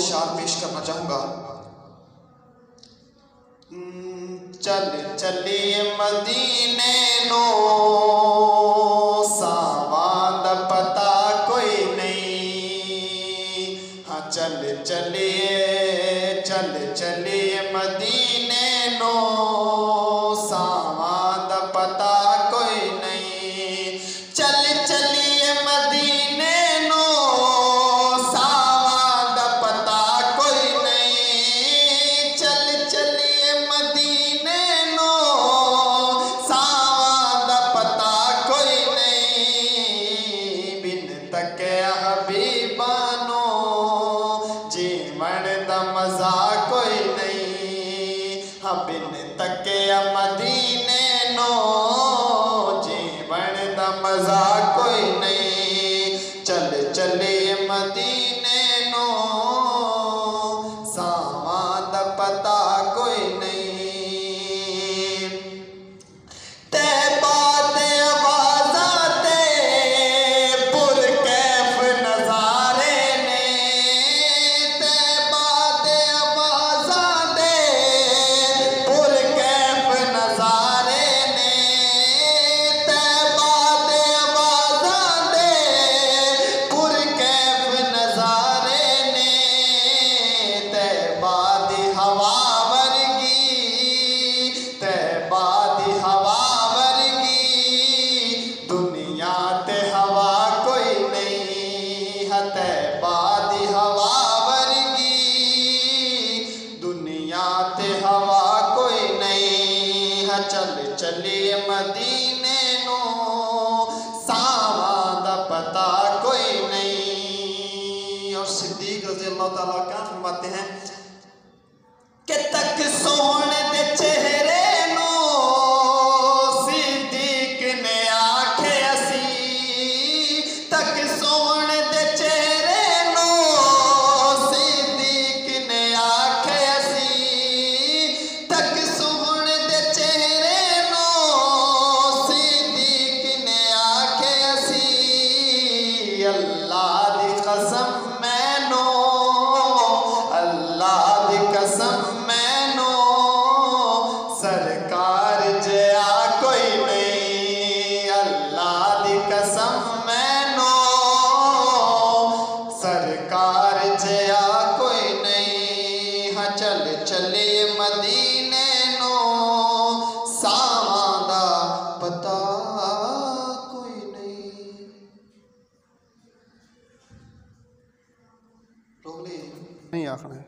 शार पेश करना चाहूँगा। चल चलिए मदीने नो, सावां दा पता कोई नहीं। हाँ चल चलिए मदीने नो, सावां दा पता कोई नहीं। चल चलिए मदीने नो, सावां दा पता कोई नहीं। चल चलिए मदीने नो, सावां दा पता कोई नहीं। बिन तकिया हबीबा नो, जीवन दा मजा कोई नहीं। हाँ बिन तकिया मदीने नो, जीवन दा मजा कोई नहीं। चल चलिए मदीने नो, सावां दा पता कोई नहीं। तैबा दे आवाज़ां ते पुरकैफ नज़ारे ने। तैबा दे आवाज़ां ते पुरकैफ नज़ारे ने। तैबा दे आवाज़ां ते पुरकैफ नज़ारे ने। तैबा दी हवा वर्गी, तैबा दी हवा वर्गी, दुनिया ते हवा कोई नहीं। हाँ तैबा दी हवा वर्गी, दुनिया ते हवा कोई नहीं। हाँ चल चलिए मदीने नो, सावां दा पता कोई नहीं। और सिद्दीक रज़ी अल्लाह ताला क्या फरमाते हैं कि तक सोहने दे चेहरे नो, सिद्दीक ने आखे असी। तक सोहने दे चेहरे नो, सिद्दीक ने आखे असी। तक सोहने दे चेहरे नो, सिद्दीक ने आखे असी। अल्लाह दी कसम मैनो, अल्लाह दी कसम मैनो, सरकार जया कोई नहीं। अल्लाह दी कसम मैनो, सरकार जया कोई नहीं। हाँ चल चलिए मदीने नो, सावां दा पता कोई नहीं। रोक ले नहीं आखना है।